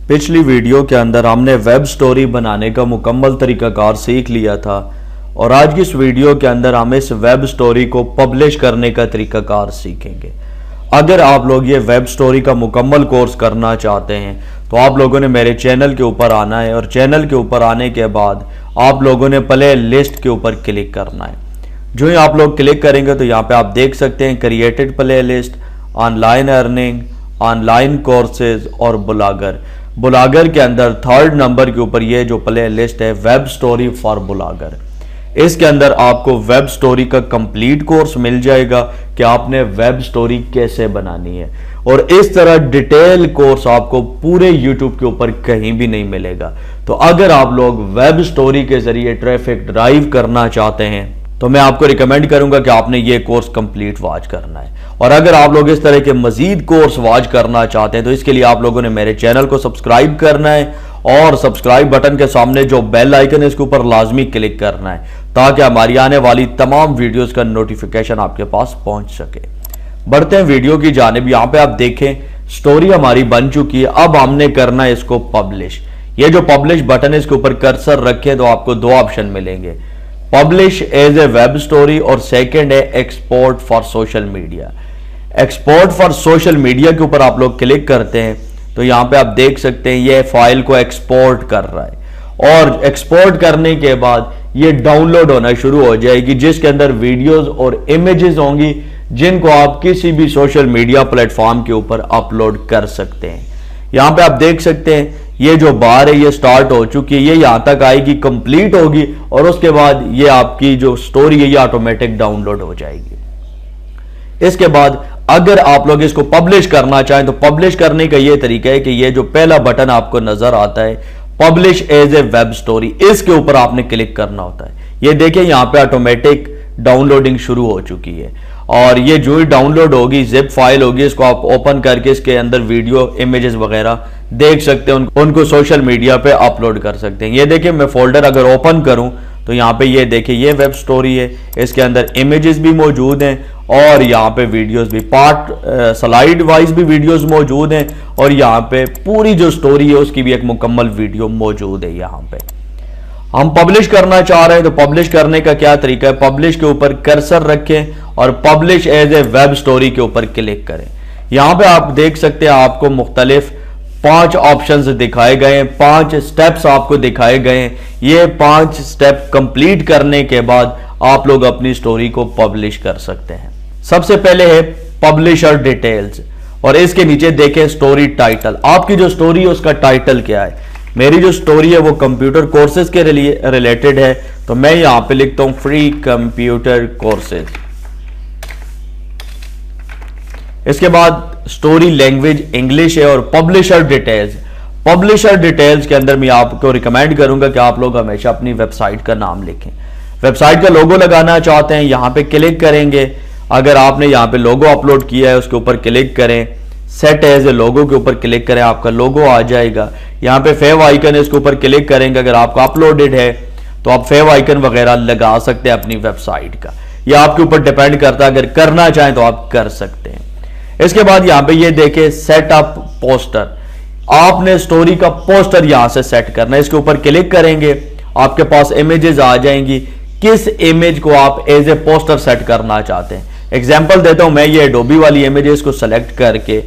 पिछली वीडियो के अंदर हमने वेब स्टोरी बनाने का मुकम्मल तरीकाकार सीख लिया था और आज की इस वीडियो के अंदर हम इस वेब स्टोरी को पब्लिश करने का तरीकाकार सीखेंगे। अगर आप लोग ये वेब स्टोरी का मुकम्मल कोर्स करना चाहते हैं तो आप लोगों ने मेरे चैनल के ऊपर आना है और चैनल के ऊपर आने के बाद आप लोगों ने प्ले लिस्ट के ऊपर क्लिक करना है। जो ही आप लोग क्लिक करेंगे तो यहाँ पे आप देख सकते हैं created play list, online earning, online courses और बुलागर के अंदर थर्ड नंबर के ऊपर ये जो प्ले लिस्ट है वेब स्टोरी फॉर बुलागर। इसके अंदर आपको वेब स्टोरी का कंप्लीट कोर्स मिल जाएगा कि आपने वेब स्टोरी कैसे बनानी है और इस तरह डिटेल कोर्स आपको पूरे YouTube के ऊपर कहीं भी नहीं मिलेगा। तो अगर आप लोग वेब स्टोरी के जरिए ट्रैफिक ड्राइव करना चाहते हैं तो मैं आपको रिकमेंड करूंगा कि आपने ये कोर्स कंप्लीट वॉच करना है। और अगर आप लोग इस तरह के मजीद कोर्स वॉच करना चाहते हैं तो इसके लिए आप लोगों ने मेरे चैनल को सब्सक्राइब करना है और सब्सक्राइब बटन के सामने जो बेल आइकन है इसके ऊपर लाजमी क्लिक करना है ताकि हमारी आने वाली तमाम वीडियोस का नोटिफिकेशन आपके पास पहुंच सके। बढ़ते हैं वीडियो की जानिब। यहाँ पे आप देखें स्टोरी हमारी बन चुकी है। अब हमने करना है इसको पब्लिश। ये जो पब्लिश बटन है इसके ऊपर कर्सर रखें तो आपको दो ऑप्शन मिलेंगे, publish as a web story और सेकेंड है export for social media. Export for social media के ऊपर आप लोग क्लिक करते हैं तो यहाँ पे आप देख सकते हैं ये फाइल को एक्सपोर्ट कर रहा है और एक्सपोर्ट करने के बाद ये डाउनलोड होना शुरू हो जाएगी जिसके अंदर वीडियोस और इमेजेस होंगी जिनको आप किसी भी सोशल मीडिया प्लेटफॉर्म के ऊपर अपलोड कर सकते हैं। यहाँ पे आप देख सकते हैं ये जो बार है ये स्टार्ट हो चुकी है, ये यहां तक आएगी, कंप्लीट होगी और उसके बाद ये आपकी जो स्टोरी है ये ऑटोमेटिक डाउनलोड हो जाएगी। इसके बाद अगर आप लोग इसको पब्लिश करना चाहें तो पब्लिश करने का ये तरीका है कि ये जो पहला बटन आपको नजर आता है publish as a web story, इसके ऊपर आपने क्लिक करना होता है। ये देखिए यहाँ पे ऑटोमेटिक डाउनलोडिंग शुरू हो चुकी है और ये जो ही डाउनलोड होगी जिप फाइल होगी, इसको आप ओपन करके इसके अंदर वीडियो इमेजेस वगैरह देख सकते हैं, उनको सोशल मीडिया पे अपलोड कर सकते हैं। ये देखिए मैं फोल्डर अगर ओपन करूं तो यहाँ पे ये देखिए ये वेब स्टोरी है, इसके अंदर इमेजेस भी मौजूद हैं और यहाँ पे वीडियोस भी पार्ट स्लाइड वाइज भी वीडियोस मौजूद हैं और यहाँ पे पूरी जो स्टोरी है उसकी भी एक मुकम्मल वीडियो मौजूद है। यहाँ पे हम पब्लिश करना चाह रहे हैं तो पब्लिश करने का क्या तरीका है, पब्लिश के ऊपर कर्सर रखें और publish as a web story के ऊपर क्लिक करें। यहाँ पे आप देख सकते हैं आपको मुख्तलिफ 5 ऑप्शंस दिखाए गए हैं, 5 स्टेप्स आपको दिखाए गए हैं। ये 5 स्टेप कंप्लीट करने के बाद आप लोग अपनी स्टोरी को पब्लिश कर सकते हैं। सबसे पहले है पब्लिशर डिटेल्स और इसके नीचे देखें स्टोरी टाइटल। आपकी जो स्टोरी है उसका टाइटल क्या है। मेरी जो स्टोरी है वो कंप्यूटर कोर्सेज के रिलेटेड है तो मैं यहां पे लिखता हूं फ्री कंप्यूटर कोर्सेज। इसके बाद स्टोरी लैंग्वेज इंग्लिश है और पब्लिशर डिटेल्स। पब्लिशर डिटेल्स के अंदर मैं आपको रिकमेंड करूंगा कि आप लोग हमेशा अपनी वेबसाइट का नाम लिखें। वेबसाइट का लोगो लगाना चाहते हैं यहां पे क्लिक करेंगे। अगर आपने यहां पे लोगो अपलोड किया है उसके ऊपर क्लिक करें, सेट एज ए लोगो के ऊपर क्लिक करें, आपका लोगो आ जाएगा। यहाँ पे फेव आइकन है इसके ऊपर क्लिक करेंगे। अगर आपका अपलोडेड है तो आप फेव आइकन वगैरह लगा सकते हैं अपनी वेबसाइट का, यह आपके ऊपर डिपेंड करता है। अगर करना चाहें तो आप कर सकते हैं। इसके बाद यहाँ पे ये देखें सेट अप पोस्टर। आपने स्टोरी का पोस्टर यहां से सेट करना है, इसके ऊपर क्लिक करेंगे आपके पास इमेजेस आ जाएंगी। किस इमेज को आप एज ए पोस्टर सेट करना चाहते हैं। एग्जाम्पल देता हूं मैं, ये एडोबी वाली इमेज है, इसको सेलेक्ट करके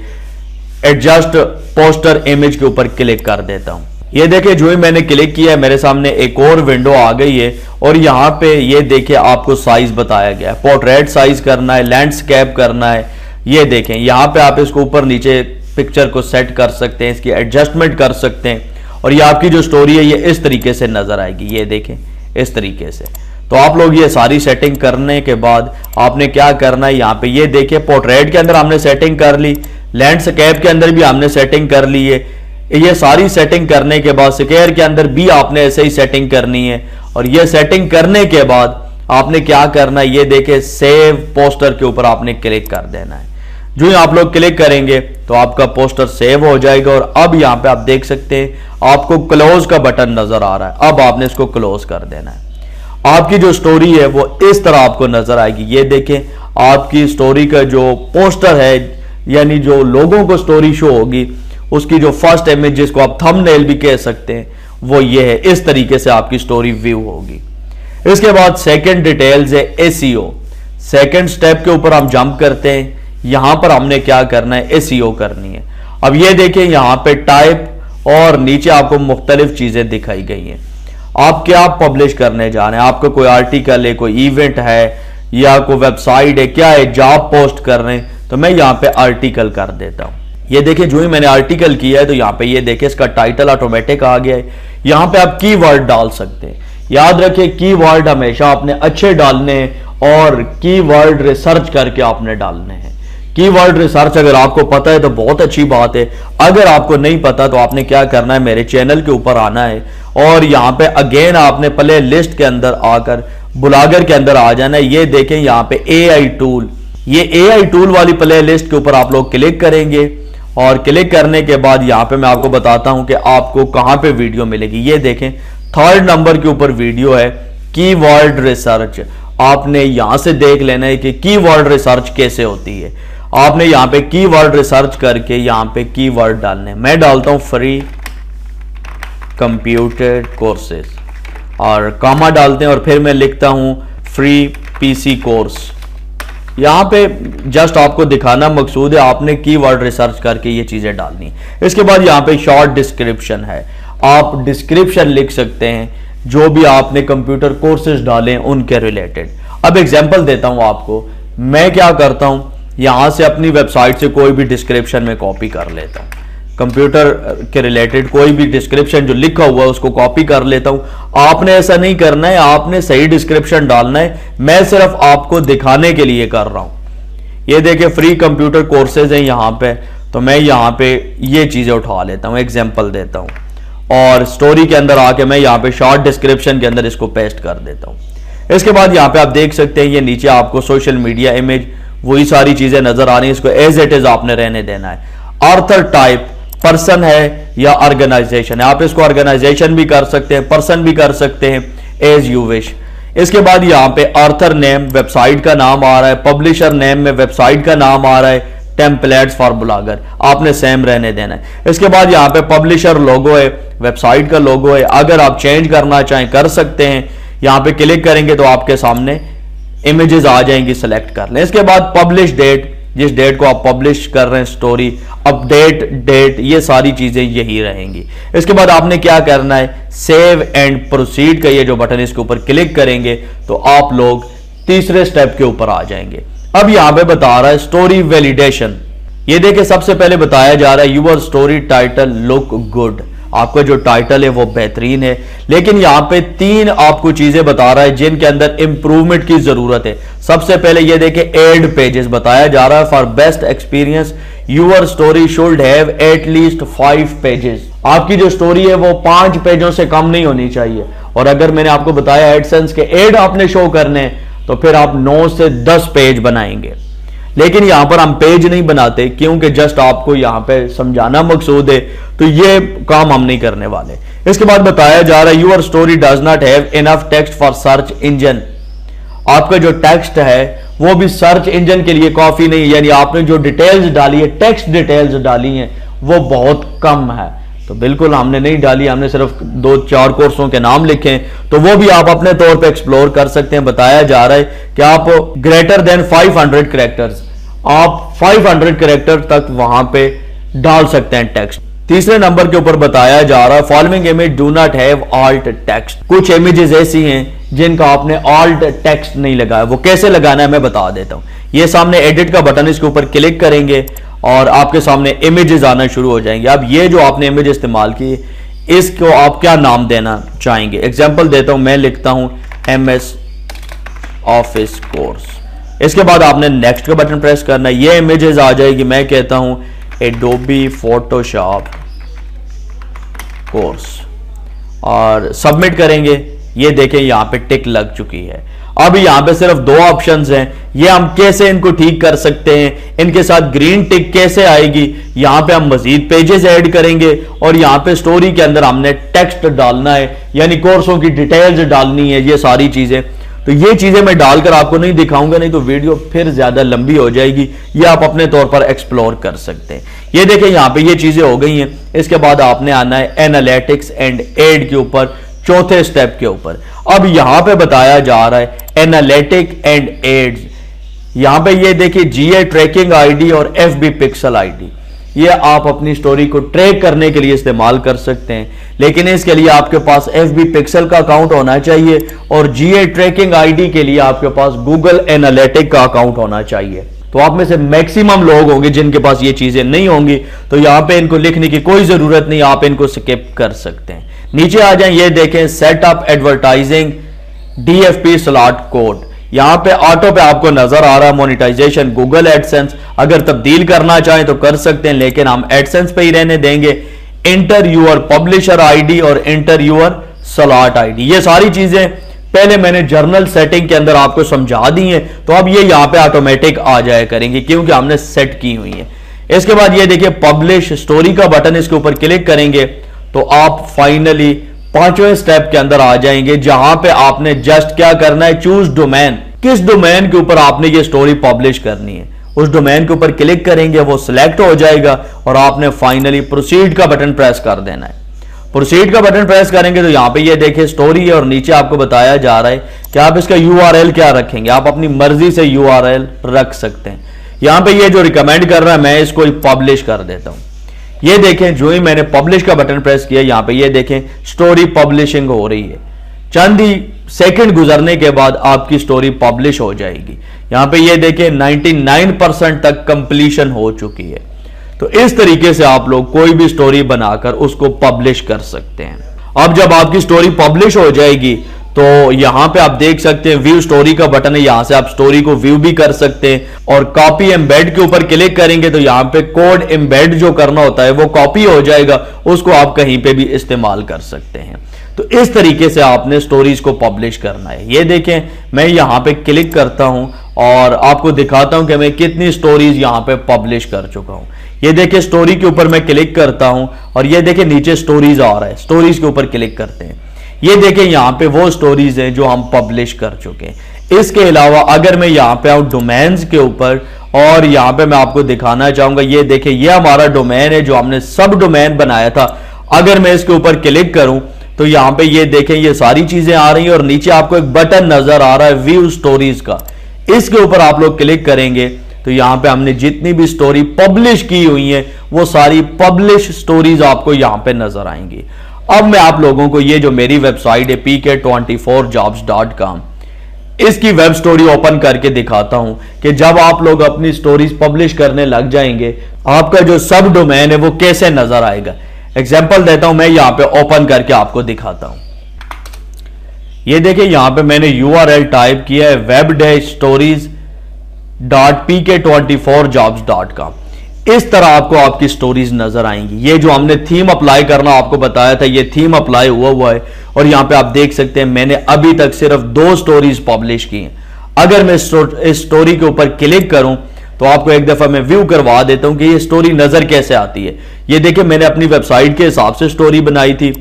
एडजस्ट पोस्टर इमेज के ऊपर क्लिक कर देता हूं। ये देखिए जो ही मैंने क्लिक किया है मेरे सामने एक और विंडो आ गई है और यहाँ पे ये देखिए आपको साइज बताया गया है। पोर्ट्रेट साइज करना है, लैंडस्केप करना है। ये देखें यहाँ पे आप इसको ऊपर नीचे पिक्चर को सेट कर सकते हैं, इसकी एडजस्टमेंट कर सकते हैं और ये आपकी जो स्टोरी है ये इस तरीके से नजर आएगी। ये देखें इस तरीके से। तो आप लोग ये सारी सेटिंग करने के बाद आपने क्या करना है, यहाँ पे ये देखिए पोर्ट्रेट के अंदर हमने सेटिंग कर ली, लैंडस्केप के अंदर भी हमने सेटिंग कर ली है। ये सारी सेटिंग करने के बाद स्क्वायर के अंदर भी आपने ऐसे ही सेटिंग करनी है और ये सेटिंग करने के बाद आपने क्या करना है, ये देखे सेव पोस्टर के ऊपर आपने क्लिक कर देना है। जो ही आप लोग क्लिक करेंगे तो आपका पोस्टर सेव हो जाएगा और अब यहाँ पे आप देख सकते हैं आपको क्लोज का बटन नजर आ रहा है। अब आपने इसको क्लोज कर देना है। आपकी जो स्टोरी है वो इस तरह आपको नजर आएगी। ये देखें आपकी स्टोरी का जो पोस्टर है यानी जो लोगों को स्टोरी शो होगी उसकी जो फर्स्ट इमेज, जिसको आप थंबनेल भी कह सकते हैं, वो ये है। इस तरीके से आपकी स्टोरी व्यू होगी। इसके बाद सेकंड डिटेल्स है एसईओ। सेकंड स्टेप के ऊपर हम जंप करते हैं। यहां पर हमने क्या करना है, एसईओ करनी है। अब ये देखें यहां पे टाइप और नीचे आपको मुख्तलिफ चीजें दिखाई गई हैं। आप क्या पब्लिश करने जा रहे हैं, आपका कोई आर्टिकल है, कोई इवेंट है, या कोई वेबसाइट है, क्या है, जॉब पोस्ट कर रहे हैं, तो मैं यहां पे आर्टिकल कर देता हूं। ये देखिए जो ही मैंने आर्टिकल किया है तो यहां पे ये देखिए इसका टाइटल ऑटोमेटिक आ गया है। यहां पे आप कीवर्ड डाल सकते हैं। याद रखिए कीवर्ड हमेशा आपने अच्छे डालने हैं और कीवर्ड रिसर्च करके आपने डालने हैं। कीवर्ड रिसर्च अगर आपको पता है तो बहुत अच्छी बात है। अगर आपको नहीं पता तो आपने क्या करना है, मेरे चैनल के ऊपर आना है और यहां पे अगेन आपने प्ले लिस्ट के अंदर आकर ब्लॉगर के अंदर आ जाना है। ये देखें यहां पे एआई टूल, ये एआई टूल वाली प्ले लिस्ट के ऊपर आप लोग क्लिक करेंगे और क्लिक करने के बाद यहां पे मैं आपको बताता हूं कि आपको कहां पे वीडियो मिलेगी। ये देखें थर्ड नंबर के ऊपर वीडियो है कीवर्ड रिसर्च। आपने यहां से देख लेना है कि कीवर्ड रिसर्च कैसे होती है। आपने यहां पे कीवर्ड रिसर्च करके यहां पे कीवर्ड डालने, मैं डालता हूं फ्री कंप्यूटर कोर्सेज और कॉमा डालते हैं और फिर मैं लिखता हूं फ्री पीसी कोर्स। यहां पे जस्ट आपको दिखाना मकसूद है, आपने कीवर्ड रिसर्च करके ये चीजें डालनी। इसके बाद यहां पे शॉर्ट डिस्क्रिप्शन है, आप डिस्क्रिप्शन लिख सकते हैं जो भी आपने कंप्यूटर कोर्सेज डाले उनके रिलेटेड। अब एग्जांपल देता हूं आपको, मैं क्या करता हूं, यहां से अपनी वेबसाइट से कोई भी डिस्क्रिप्शन में कॉपी कर लेता हूं। कंप्यूटर के रिलेटेड कोई भी डिस्क्रिप्शन जो लिखा हुआ है उसको कॉपी कर लेता हूं। आपने ऐसा नहीं करना है, आपने सही डिस्क्रिप्शन डालना है। मैं सिर्फ आपको दिखाने के लिए कर रहा हूं। ये देखिए फ्री कंप्यूटर कोर्सेज हैं यहां पे, तो मैं यहां पे ये चीजें उठा लेता हूं, एग्जांपल देता हूं और स्टोरी के अंदर आके मैं यहां पे शॉर्ट डिस्क्रिप्शन के अंदर इसको पेस्ट कर देता हूं। इसके बाद यहां पे आप देख सकते हैं ये नीचे आपको सोशल मीडिया इमेज वही सारी चीजें नजर आ रही हैं, इसको एज इट इज आपने रहने देना है। आर्थर टाइप पर्सन है या ऑर्गेनाइजेशन है, आप इसको ऑर्गेनाइजेशन भी कर सकते हैं, पर्सन भी कर सकते हैं, एज यू विश। इसके बाद यहाँ पे आर्थर नेम वेबसाइट का नाम आ रहा है, पब्लिशर नेम में वेबसाइट का नाम आ रहा है, टेम्पलेट्स फॉर ब्लॉगर आपने सेम रहने देना है। इसके बाद यहाँ पे पब्लिशर लोगो है, वेबसाइट का लोगो है, अगर आप चेंज करना चाहें कर सकते हैं। यहाँ पे क्लिक करेंगे तो आपके सामने इमेजेस आ जाएंगी, सेलेक्ट कर लें। इसके बाद पब्लिश डेट, जिस डेट को आप पब्लिश कर रहे हैं स्टोरी, अपडेट डेट, ये सारी चीजें यही रहेंगी। इसके बाद आपने क्या करना है, सेव एंड प्रोसीड का ये जो बटन इसके ऊपर क्लिक करेंगे तो आप लोग तीसरे स्टेप के ऊपर आ जाएंगे। अब यहां पे बता रहा है स्टोरी वैलिडेशन। ये देखिए सबसे पहले बताया जा रहा है your story title look good, आपका जो टाइटल है वो बेहतरीन है। लेकिन यहां पे तीन आपको चीजें बता रहा है जिनके अंदर इंप्रूवमेंट की जरूरत है। सबसे पहले ये देखिए एड पेजेस बताया जा रहा है, for best experience your story should have at least 5 pages. आपकी जो स्टोरी है वो 5 पेजों से कम नहीं होनी चाहिए। और अगर मैंने आपको बताया एडसेंस के एड आपने शो करने हैं तो फिर आप 9 से 10 पेज बनाएंगे। लेकिन यहां पर हम पेज नहीं बनाते क्योंकि जस्ट आपको यहां पे समझाना मकसूद है, तो ये काम हम नहीं करने वाले। इसके बाद बताया जा रहा है your story does not have enough text for search engine. आपका जो टेक्स्ट है वो भी सर्च इंजन के लिए काफी नहीं, यानी आपने जो डिटेल्स डाली है, टेक्स्ट डिटेल्स डाली हैं वो बहुत कम है। तो बिल्कुल हमने नहीं डाली, हमने सिर्फ 2-4 कोर्सों के नाम लिखे हैं, तो वो भी आप अपने तौर पे एक्सप्लोर कर सकते हैं। बताया जा रहा है कि आप ग्रेटर देन 500 कैरेक्टर्स, आप 500 कैरेक्टर तक वहां पे डाल सकते हैं टेक्स्ट। तीसरे नंबर के ऊपर बताया जा रहा है following image do not have alt text. कुछ इमेजेस ऐसी हैं जिनका आपने ऑल्ट टेक्स्ट नहीं लगाया, वो कैसे लगाना है मैं बता देता हूं। ये सामने एडिट का बटन, इसके ऊपर क्लिक करेंगे और आपके सामने इमेजेस आना शुरू हो जाएंगे। अब ये जो आपने इमेज इस्तेमाल की इसको आप क्या नाम देना चाहेंगे, एग्जाम्पल देता हूं, मैं लिखता हूं MS ऑफिस कोर्स। इसके बाद आपने नेक्स्ट का बटन प्रेस करना है, ये इमेजेस आ जाएगी। मैं कहता हूं एडोबी फोटोशॉप कोर्स और सबमिट करेंगे। ये देखें यहां पे टिक लग चुकी है। अब यहां पे सिर्फ 2 ऑप्शंस हैं, ये हम कैसे इनको ठीक कर सकते हैं, इनके साथ ग्रीन टिक कैसे आएगी। यहां पे हम मजीद पेजेस ऐड करेंगे और यहां पे स्टोरी के अंदर हमने टेक्स्ट डालना है, यानी कोर्सों की डिटेल्स डालनी है, ये सारी चीजें। तो ये चीजें मैं डालकर आपको नहीं दिखाऊंगा, नहीं तो वीडियो फिर ज्यादा लंबी हो जाएगी। ये आप अपने तौर पर एक्सप्लोर कर सकते हैं। ये देखें यहाँ पे ये चीजें हो गई हैं। इसके बाद आपने आना है एनालिटिक्स एंड एड के ऊपर, चौथे स्टेप के ऊपर। अब यहां पे बताया जा रहा है एनालिटिक एंड एड्स। यहां पे ये देखिए जीए ट्रैकिंग आईडी और एफबी पिक्सल आईडी, ये आप अपनी स्टोरी को ट्रैक करने के लिए इस्तेमाल कर सकते हैं, लेकिन इसके लिए आपके पास एफबी पिक्सल का अकाउंट होना चाहिए और जीए ट्रैकिंग आईडी के लिए आपके पास गूगल एनालिटिक का अकाउंट होना चाहिए। तो आप में से मैक्सिमम लोग होंगे जिनके पास ये चीजें नहीं होंगी, तो यहां पे इनको लिखने की कोई जरूरत नहीं, आप इनको स्किप कर सकते हैं। नीचे आ जाएं, ये देखें setup advertising DFP slot code, यहां पे ऑटो पे आपको नजर आ रहा है मोनेटाइजेशन गूगल एडसेंस। अगर तब्दील करना चाहें तो कर सकते हैं, लेकिन हम एडसेंस पे ही रहने देंगे। इंटर यूर पब्लिशर आईडी और इंटर यूर स्लॉट आईडी, ये सारी चीजें पहले मैंने जर्नल सेटिंग के अंदर आपको समझा दी है, तो अब ये यहां पे ऑटोमेटिक आ जाया करेंगे क्योंकि हमने सेट की हुई है। इसके बाद ये देखिए पब्लिश स्टोरी का बटन, इसके ऊपर क्लिक करेंगे तो आप फाइनली पांचवें स्टेप के अंदर आ जाएंगे, जहां पे आपने जस्ट क्या करना है, चूज डोमेन। किस डोमेन के ऊपर आपने ये स्टोरी पब्लिश करनी है, उस डोमेन के ऊपर क्लिक करेंगे, वो सिलेक्ट हो जाएगा और आपने फाइनली प्रोसीड का बटन प्रेस कर देना है। प्रोसीड का बटन प्रेस करेंगे तो यहां पे ये देखिए स्टोरी है और नीचे आपको बताया जा रहा है कि आप इसका यूआरएल क्या रखेंगे। आप अपनी मर्जी से यूआरएल रख सकते हैं। यहां पे ये जो रिकमेंड कर रहा है मैं इसको पब्लिश कर देता हूं। ये देखें जो ही मैंने पब्लिश का बटन प्रेस किया, यहां पे ये देखें स्टोरी पब्लिशिंग हो रही है। चंद ही सेकंड गुजरने के बाद आपकी स्टोरी पब्लिश हो जाएगी। यहां पे ये देखें 99% तक कंप्लीशन हो चुकी है। तो इस तरीके से आप लोग कोई भी स्टोरी बनाकर उसको पब्लिश कर सकते हैं। अब जब आपकी स्टोरी पब्लिश हो जाएगी तो यहां पे आप देख सकते हैं व्यू स्टोरी का बटन है, यहां से आप स्टोरी को व्यू भी कर सकते हैं। और कॉपी एम्बेड के ऊपर क्लिक करेंगे तो यहां पे कोड एम्बेड जो करना होता है वो कॉपी हो जाएगा, उसको आप कहीं पे भी इस्तेमाल कर सकते हैं। तो इस तरीके से आपने स्टोरीज को पब्लिश करना है। ये देखें मैं यहां पे क्लिक करता हूं और आपको दिखाता हूं कि मैं कितनी स्टोरीज यहां पे पब्लिश कर चुका हूं। ये देखिए स्टोरी के ऊपर मैं क्लिक करता हूं और ये देखिए नीचे स्टोरीज आ रहा है, स्टोरीज के ऊपर क्लिक करते हैं। ये देखिए यहां पे वो स्टोरीज हैं जो हम पब्लिश कर चुके हैं। इसके अलावा अगर मैं यहां पे आऊं डोमेन्स के ऊपर और यहां पे मैं आपको दिखाना चाहूंगा, ये देखिए ये हमारा डोमेन है जो हमने सब डोमेन बनाया था। अगर मैं इसके ऊपर क्लिक करूं तो यहां पे ये देखें ये सारी चीजें आ रही हैं और नीचे आपको एक बटन नजर आ रहा है व्यू स्टोरीज का। इसके ऊपर आप लोग क्लिक करेंगे तो यहां पे हमने जितनी भी स्टोरी पब्लिश की हुई है वो सारी पब्लिश स्टोरीज आपको यहां पे नजर आएंगी। अब मैं आप लोगों को ये जो मेरी वेबसाइट है pk24jobs.com, इसकी वेब स्टोरी ओपन करके दिखाता हूं कि जब आप लोग अपनी स्टोरीज पब्लिश करने लग जाएंगे आपका जो सब डोमेन है वो कैसे नजर आएगा। एग्जांपल देता हूं, मैं यहां पे ओपन करके आपको दिखाता हूं। ये देखिए यहां पे मैंने यूआरएल टाइप किया है web-stories.pk24jobs.com। इस तरह आपको आपकी स्टोरीज नजर आएंगी। ये जो हमने थीम अप्लाई करना आपको बताया था, ये थीम अप्लाई हुआ है और यहां पे आप देख सकते हैं मैंने अभी तक सिर्फ 2 स्टोरीज पब्लिश की हैं। अगर मैं इस स्टोरी के ऊपर क्लिक करूं तो आपको एक दफा मैं व्यू करवा देता हूं कि ये स्टोरी नजर कैसे आती है। ये देखिए मैंने अपनी वेबसाइट के हिसाब से स्टोरी बनाई थी।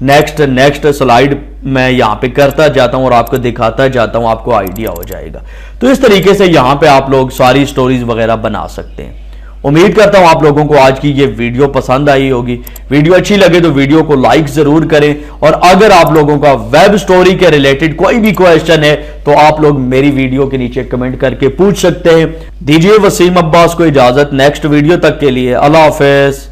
नेक्स्ट स्लाइड मैं यहां पे करता जाता हूं और आपको दिखाता जाता हूं, आपको आइडिया हो जाएगा। तो इस तरीके से यहां पे आप लोग सारी स्टोरीज वगैरह बना सकते हैं। उम्मीद करता हूं आप लोगों को आज की ये वीडियो पसंद आई होगी। वीडियो अच्छी लगे तो वीडियो को लाइक जरूर करें और अगर आप लोगों का वेब स्टोरी के रिलेटेड कोई भी क्वेश्चन है तो आप लोग मेरी वीडियो के नीचे कमेंट करके पूछ सकते हैं। दीजिए वसीम अब्बास को इजाजत, नेक्स्ट वीडियो तक के लिए अल्लाह हाफिज।